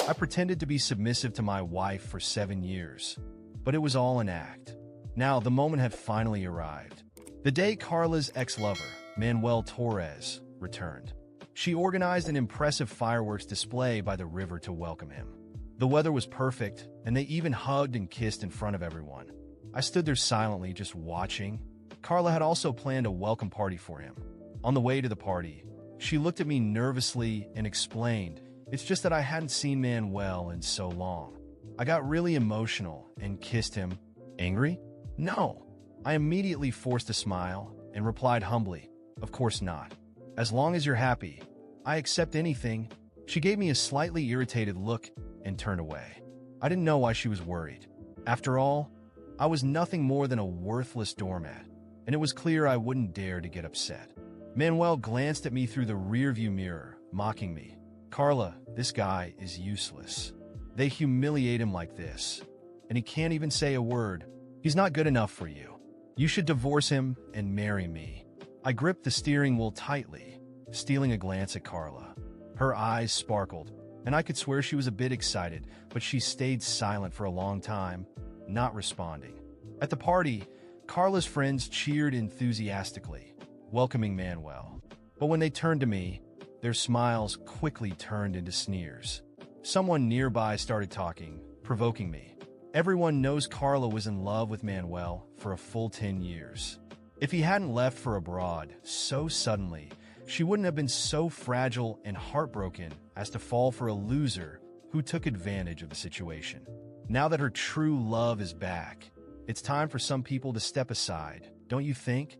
I pretended to be submissive to my wife for 7 years, but it was all an act. Now, the moment had finally arrived. The day Carla's ex-lover, Manuel Torres, returned. She organized an impressive fireworks display by the river to welcome him. The weather was perfect, and they even hugged and kissed in front of everyone. I stood there silently, just watching. Carla had also planned a welcome party for him. On the way to the party, she looked at me nervously and explained, "It's just that I hadn't seen Manuel in so long." I got really emotional and kissed him. Angry? No. I immediately forced a smile and replied humbly, "Of course not. As long as you're happy, I accept anything." She gave me a slightly irritated look and turned away. I didn't know why she was worried. After all, I was nothing more than a worthless doormat, and it was clear I wouldn't dare to get upset. Manuel glanced at me through the rearview mirror, mocking me. "Carla, this guy is useless. They humiliate him like this, and he can't even say a word. He's not good enough for you. You should divorce him and marry me." I gripped the steering wheel tightly, stealing a glance at Carla. Her eyes sparkled, and I could swear she was a bit excited, but she stayed silent for a long time, not responding. At the party, Carla's friends cheered enthusiastically, welcoming Manuel. But when they turned to me, their smiles quickly turned into sneers. Someone nearby started talking, provoking me. Everyone knows Carla was in love with Manuel for a full 10 years. If he hadn't left for abroad so suddenly, she wouldn't have been so fragile and heartbroken as to fall for a loser who took advantage of the situation. Now that her true love is back, it's time for some people to step aside, don't you think?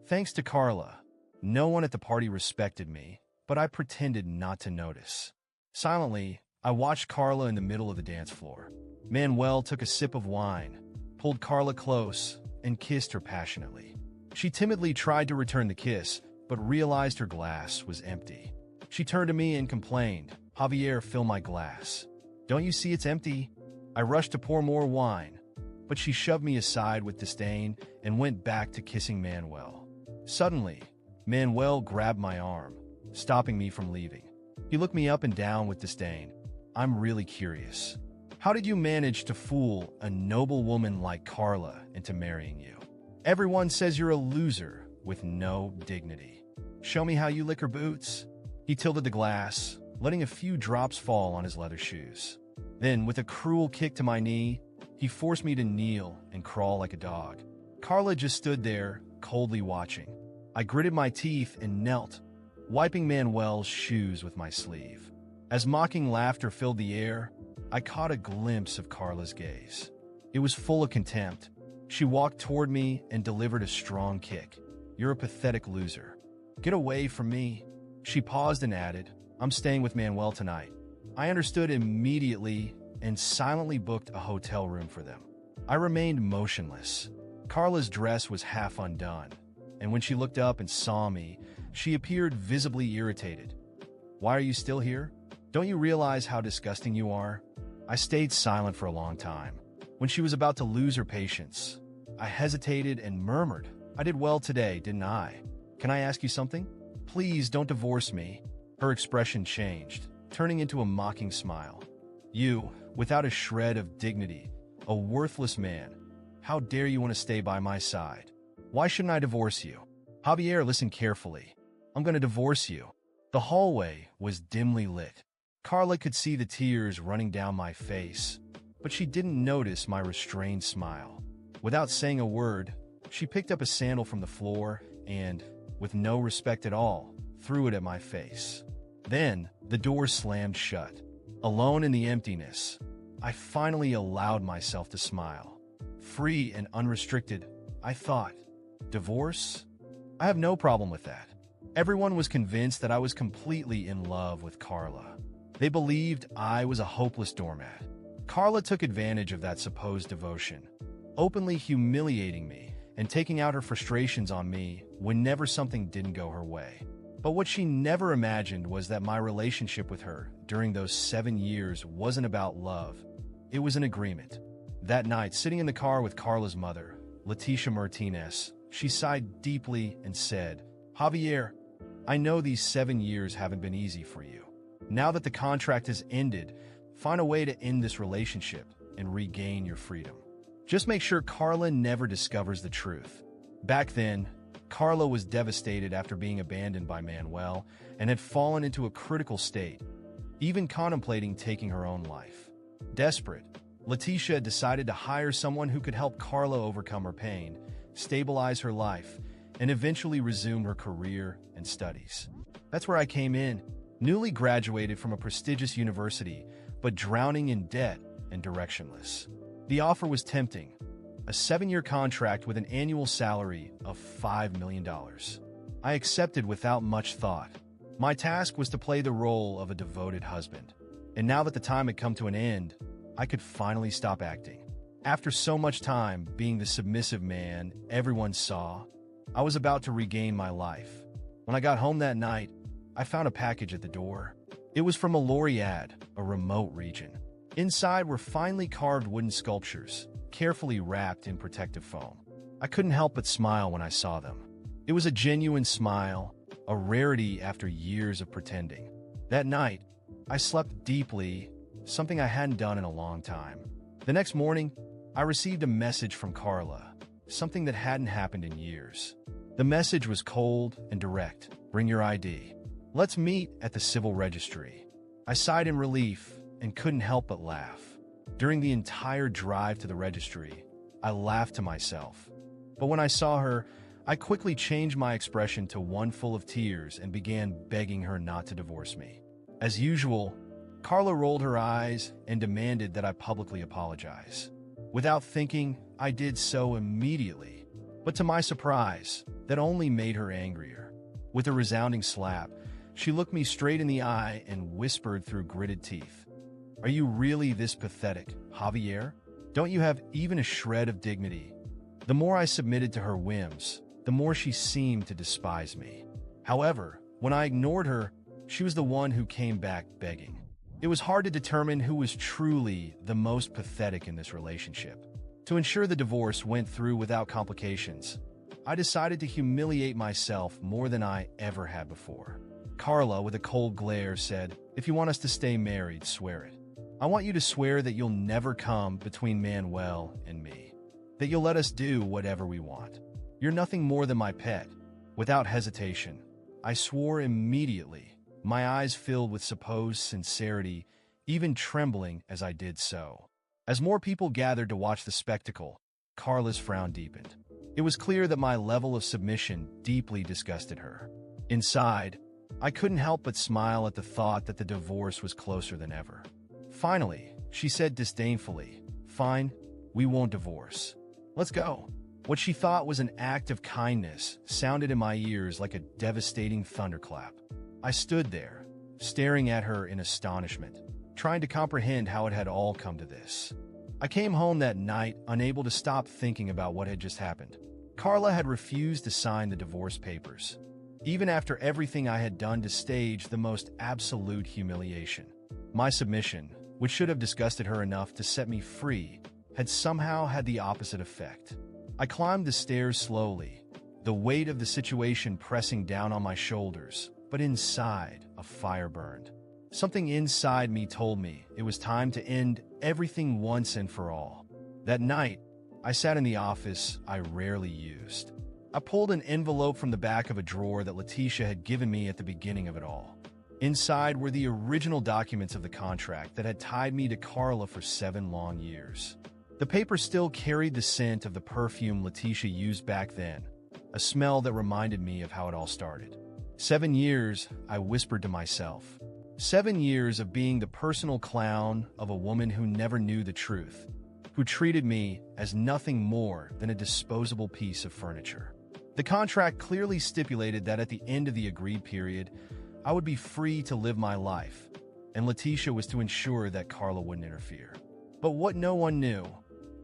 Thanks to Carla, no one at the party respected me, but I pretended not to notice. Silently, I watched Carla in the middle of the dance floor. Manuel took a sip of wine, pulled Carla close, and kissed her passionately. She timidly tried to return the kiss, but realized her glass was empty. She turned to me and complained, "Javier, fill my glass. Don't you see it's empty?" I rushed to pour more wine, but she shoved me aside with disdain and went back to kissing Manuel. Suddenly, Manuel grabbed my arm, stopping me from leaving. He looked me up and down with disdain. "I'm really curious. How did you manage to fool a noble woman like Carla into marrying you? Everyone says you're a loser with no dignity. Show me how you lick her boots." He tilted the glass, letting a few drops fall on his leather shoes. Then, with a cruel kick to my knee, he forced me to kneel and crawl like a dog. Carla just stood there, coldly watching. I gritted my teeth and knelt, wiping Manuel's shoes with my sleeve. As mocking laughter filled the air, I caught a glimpse of Carla's gaze. It was full of contempt. She walked toward me and delivered a strong kick. "You're a pathetic loser. Get away from me." She paused and added, "I'm staying with Manuel tonight." I understood immediately and silently booked a hotel room for them. I remained motionless. Carla's dress was half undone, and when she looked up and saw me, she appeared visibly irritated. "Why are you still here? Don't you realize how disgusting you are?" I stayed silent for a long time. When she was about to lose her patience, I hesitated and murmured, "I did well today, didn't I? Can I ask you something? Please don't divorce me." Her expression changed, turning into a mocking smile. "You, without a shred of dignity, a worthless man, how dare you want to stay by my side? Why shouldn't I divorce you? Javier, listen carefully. I'm going to divorce you." The hallway was dimly lit. Carla could see the tears running down my face, but she didn't notice my restrained smile. Without saying a word, she picked up a sandal from the floor and, with no respect at all, threw it at my face. Then, the door slammed shut. Alone in the emptiness, I finally allowed myself to smile. Free and unrestricted, I thought. Divorce? I have no problem with that. Everyone was convinced that I was completely in love with Carla. They believed I was a hopeless doormat. Carla took advantage of that supposed devotion, openly humiliating me and taking out her frustrations on me whenever something didn't go her way. But what she never imagined was that my relationship with her during those 7 years wasn't about love. It was an agreement. That night, sitting in the car with Carla's mother, Leticia Martinez, she sighed deeply and said, "Javier, I know these 7 years haven't been easy for you. Now that the contract has ended, Find a way to end this relationship and regain your freedom. Just make sure Carla never discovers the truth. Back then, Carla was devastated after being abandoned by Manuel and had fallen into a critical state, even contemplating taking her own life. Desperate, Letitia decided to hire someone who could help Carla overcome her pain, stabilize her life, and eventually resume her career and studies. That's where I came in, newly graduated from a prestigious university, but drowning in debt and directionless. The offer was tempting, a 7-year contract with an annual salary of $5 million. I accepted without much thought. My task was to play the role of a devoted husband. And now that the time had come to an end, I could finally stop acting. After so much time being the submissive man everyone saw, I was about to regain my life. When I got home that night, I found a package at the door. It was from a Laureate, a remote region. Inside were finely carved wooden sculptures, carefully wrapped in protective foam. I couldn't help but smile when I saw them. It was a genuine smile, a rarity after years of pretending. That night, I slept deeply, something I hadn't done in a long time. The next morning, I received a message from Carla, something that hadn't happened in years. The message was cold and direct. Bring your ID. Let's meet at the civil registry. I sighed in relief and couldn't help but laugh. During the entire drive to the registry, I laughed to myself. But when I saw her, I quickly changed my expression to one full of tears and began begging her not to divorce me. As usual, Carla rolled her eyes and demanded that I publicly apologize. Without thinking, I did so immediately. But to my surprise, that only made her angrier. With a resounding slap, she looked me straight in the eye and whispered through gritted teeth, "Are you really this pathetic, Javier? Don't you have even a shred of dignity?" The more I submitted to her whims, the more she seemed to despise me. However, when I ignored her, she was the one who came back begging. It was hard to determine who was truly the most pathetic in this relationship. To ensure the divorce went through without complications, I decided to humiliate myself more than I ever had before. Carla, with a cold glare, said, "If you want us to stay married, swear it. I want you to swear that you'll never come between Manuel and me, that you'll let us do whatever we want. You're nothing more than my pet." Without hesitation, I swore immediately, my eyes filled with supposed sincerity, even trembling as I did so. As more people gathered to watch the spectacle, Carla's frown deepened. It was clear that my level of submission deeply disgusted her. Inside, I couldn't help but smile at the thought that the divorce was closer than ever. Finally, she said disdainfully, "Fine, we won't divorce. Let's go." What she thought was an act of kindness sounded in my ears like a devastating thunderclap. I stood there, staring at her in astonishment, trying to comprehend how it had all come to this. I came home that night, unable to stop thinking about what had just happened. Carla had refused to sign the divorce papers, even after everything I had done to stage the most absolute humiliation. My submission, which should have disgusted her enough to set me free, had somehow had the opposite effect. I climbed the stairs slowly, the weight of the situation pressing down on my shoulders, but inside, a fire burned. Something inside me told me it was time to end everything once and for all. That night, I sat in the office I rarely used. I pulled an envelope from the back of a drawer that Letitia had given me at the beginning of it all. Inside were the original documents of the contract that had tied me to Carla for 7 long years. The paper still carried the scent of the perfume Letitia used back then, a smell that reminded me of how it all started. 7 years, I whispered to myself. 7 years of being the personal clown of a woman who never knew the truth, who treated me as nothing more than a disposable piece of furniture. The contract clearly stipulated that at the end of the agreed period, I would be free to live my life, and Letitia was to ensure that Carla wouldn't interfere. But what no one knew,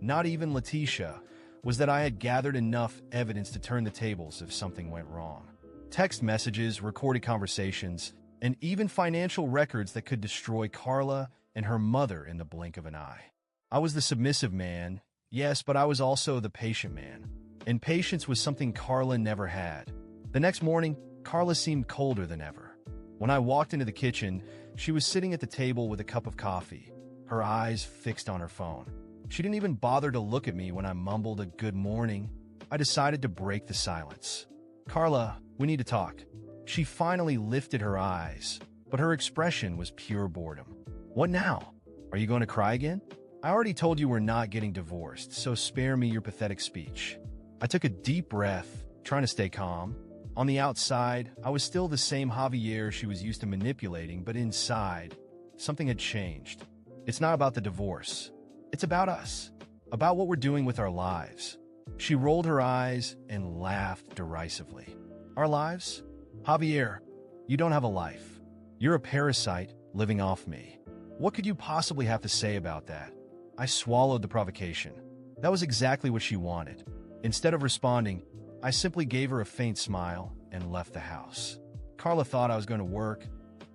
not even Letitia, was that I had gathered enough evidence to turn the tables if something went wrong. Text messages, recorded conversations, and even financial records that could destroy Carla and her mother in the blink of an eye. I was the submissive man, yes, but I was also the patient man. And patience was something Carla never had. The next morning, Carla seemed colder than ever. When I walked into the kitchen, she was sitting at the table with a cup of coffee, her eyes fixed on her phone. She didn't even bother to look at me when I mumbled a good morning. I decided to break the silence. "Carla, we need to talk." She finally lifted her eyes, but her expression was pure boredom. "What now? Are you going to cry again?" "I already told you we're not getting divorced, so spare me your pathetic speech." I took a deep breath, trying to stay calm. On the outside, I was still the same Javier she was used to manipulating, but inside, something had changed. "It's not about the divorce. It's about us. About what we're doing with our lives." She rolled her eyes and laughed derisively. "Our lives? Javier, you don't have a life. You're a parasite living off me. What could you possibly have to say about that?" I swallowed the provocation. That was exactly what she wanted. Instead of responding, I simply gave her a faint smile and left the house. Carla thought I was going to work,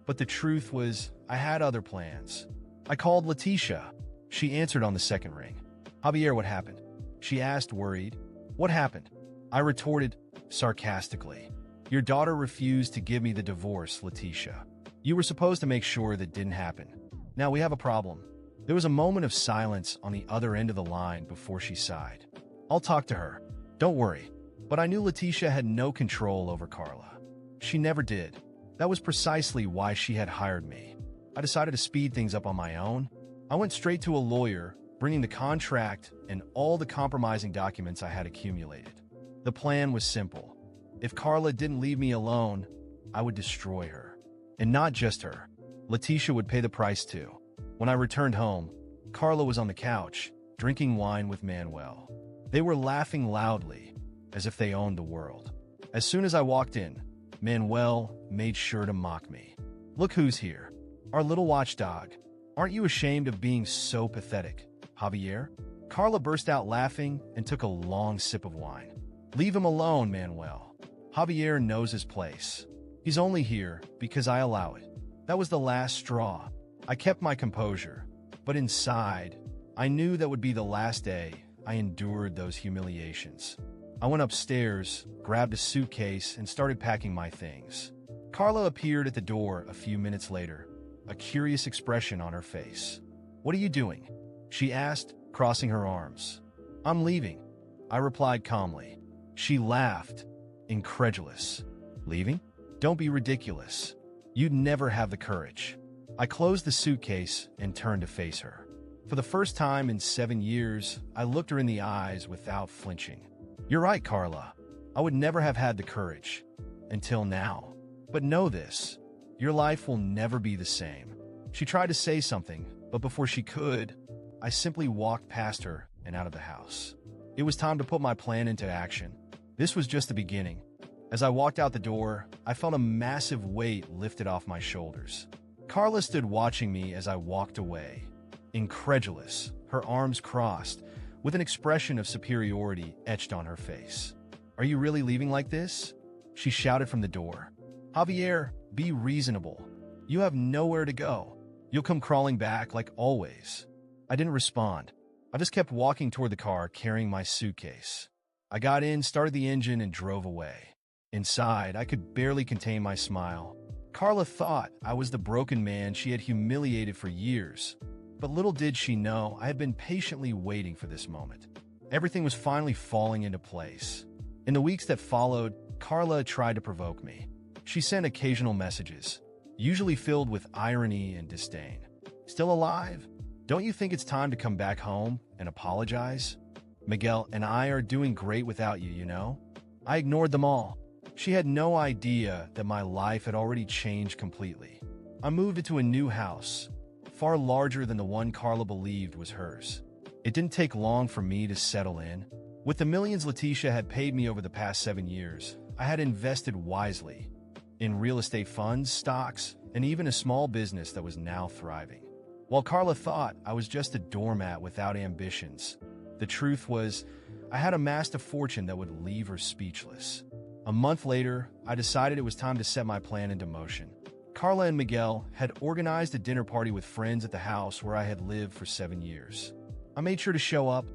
but the truth was I had other plans. I called Leticia. She answered on the second ring. "Javier, what happened?" she asked, worried. "What happened?" I retorted sarcastically. "Your daughter refused to give me the divorce, Leticia. You were supposed to make sure that didn't happen. Now we have a problem." There was a moment of silence on the other end of the line before she sighed. "I'll talk to her. Don't worry." But I knew Leticia had no control over Carla. She never did. That was precisely why she had hired me. I decided to speed things up on my own. I went straight to a lawyer, bringing the contract and all the compromising documents I had accumulated. The plan was simple. If Carla didn't leave me alone, I would destroy her. And not just her. Leticia would pay the price too. When I returned home, Carla was on the couch, drinking wine with Manuel. They were laughing loudly, as if they owned the world. As soon as I walked in, Manuel made sure to mock me. "Look who's here. Our little watchdog. Aren't you ashamed of being so pathetic, Javier?" Carla burst out laughing and took a long sip of wine. "Leave him alone, Manuel. Javier knows his place. He's only here because I allow it." That was the last straw. I kept my composure, but inside, I knew that would be the last day I endured those humiliations. I went upstairs, grabbed a suitcase, and started packing my things. Carla appeared at the door a few minutes later, a curious expression on her face. "What are you doing?" she asked, crossing her arms. "I'm leaving," I replied calmly. She laughed, incredulous. "Leaving? Don't be ridiculous. You'd never have the courage." I closed the suitcase and turned to face her. For the first time in 7 years, I looked her in the eyes without flinching. "You're right, Carla. I would never have had the courage. Until now. But know this. Your life will never be the same." She tried to say something, but before she could, I simply walked past her and out of the house. It was time to put my plan into action. This was just the beginning. As I walked out the door, I felt a massive weight lifted off my shoulders. Carla stood watching me as I walked away, incredulous, her arms crossed, with an expression of superiority etched on her face. "Are you really leaving like this?" she shouted from the door. "Javier, be reasonable. You have nowhere to go. You'll come crawling back like always." I didn't respond. I just kept walking toward the car, carrying my suitcase. I got in, started the engine, and drove away. Inside, I could barely contain my smile. Carla thought I was the broken man she had humiliated for years. But little did she know I had been patiently waiting for this moment. Everything was finally falling into place. In the weeks that followed, Carla tried to provoke me. She sent occasional messages, usually filled with irony and disdain. "Still alive? Don't you think it's time to come back home and apologize? Miguel and I are doing great without you, you know?" I ignored them all. She had no idea that my life had already changed completely. I moved into a new house, far larger than the one Carla believed was hers. It didn't take long for me to settle in. With the millions Leticia had paid me over the past 7 years, I had invested wisely in real estate funds, stocks, and even a small business that was now thriving. While Carla thought I was just a doormat without ambitions, the truth was I had amassed a fortune that would leave her speechless. A month later, I decided it was time to set my plan into motion. Carla and Miguel had organized a dinner party with friends at the house where I had lived for 7 years. I made sure to show up,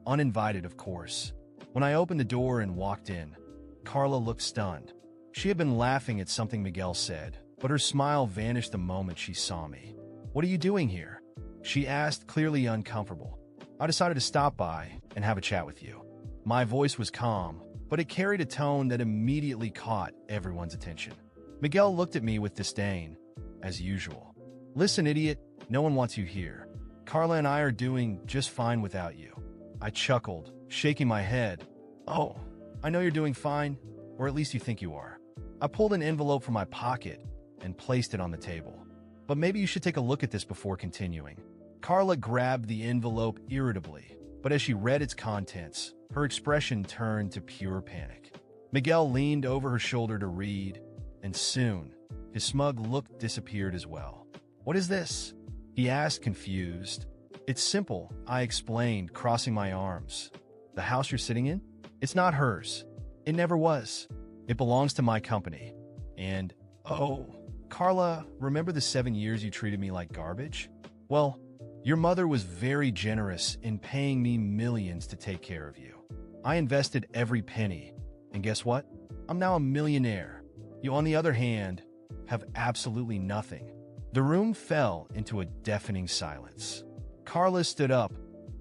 uninvited of course. When I opened the door and walked in, Carla looked stunned. She had been laughing at something Miguel said, but her smile vanished the moment she saw me. "What are you doing here?" She asked, clearly uncomfortable. I decided to stop by and have a chat with you. My voice was calm, but it carried a tone that immediately caught everyone's attention. Miguel looked at me with disdain, as usual. Listen, idiot, no one wants you here. Carla and I are doing just fine without you. I chuckled, shaking my head. Oh, I know you're doing fine, or at least you think you are. I pulled an envelope from my pocket and placed it on the table. But maybe you should take a look at this before continuing. Carla grabbed the envelope irritably, but as she read its contents, her expression turned to pure panic. Miguel leaned over her shoulder to read, and soon, his smug look disappeared as well. What is this? He asked, confused. It's simple, I explained, crossing my arms. The house you're sitting in? It's not hers. It never was. It belongs to my company. And, oh, Carla, remember the 7 years you treated me like garbage? Well, your mother was very generous in paying me millions to take care of you. I invested every penny, and guess what? I'm now a millionaire. You, on the other hand, have absolutely nothing. The room fell into a deafening silence. Carla stood up,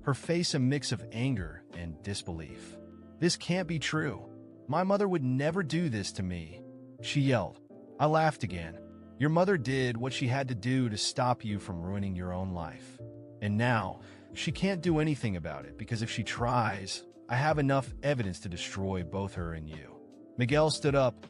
her face a mix of anger and disbelief. This can't be true. My mother would never do this to me, she yelled. I laughed again. Your mother did what she had to do to stop you from ruining your own life. And now, she can't do anything about it because if she tries, I have enough evidence to destroy both her and you. Miguel stood up,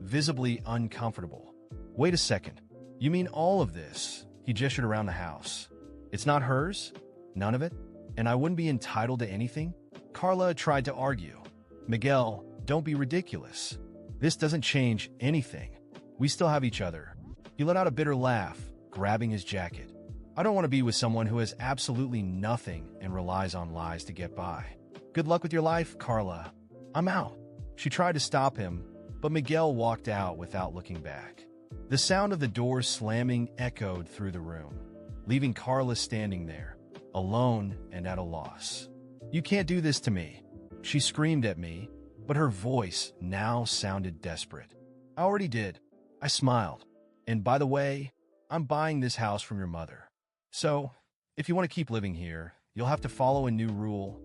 visibly uncomfortable. Wait a second. You mean all of this? He gestured around the house. It's not hers? None of it? And I wouldn't be entitled to anything? Carla tried to argue. Miguel, don't be ridiculous. This doesn't change anything. We still have each other. He let out a bitter laugh, grabbing his jacket. I don't want to be with someone who has absolutely nothing and relies on lies to get by. Good luck with your life, Carla. I'm out. She tried to stop him, but Miguel walked out without looking back. The sound of the door slamming echoed through the room, leaving Carla standing there, alone and at a loss. You can't do this to me, she screamed at me, but her voice now sounded desperate. I already did. I smiled. And by the way, I'm buying this house from your mother. So, if you want to keep living here, you'll have to follow a new rule.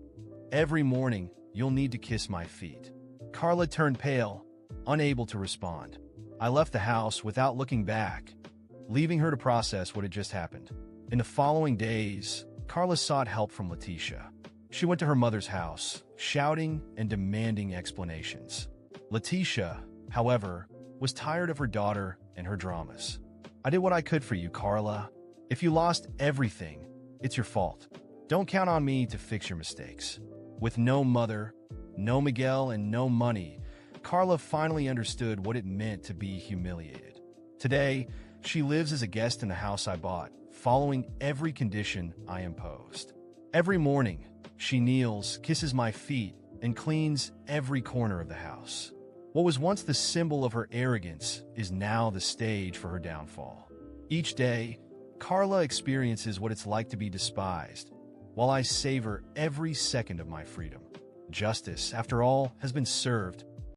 Every morning, you'll need to kiss my feet. Carla turned pale, unable to respond. I left the house without looking back, leaving her to process what had just happened. In the following days, Carla sought help from Letitia. She went to her mother's house, shouting and demanding explanations. Letitia, however, was tired of her daughter and her dramas. I did what I could for you, Carla. If you lost everything, it's your fault. Don't count on me to fix your mistakes. With no mother, no Miguel, and no money, Carla finally understood what it meant to be humiliated. Today, she lives as a guest in the house I bought, following every condition I imposed. Every morning, she kneels, kisses my feet, and cleans every corner of the house. What was once the symbol of her arrogance is now the stage for her downfall. Each day, Carla experiences what it's like to be despised, while I savor every second of my freedom. Justice, after all, has been served,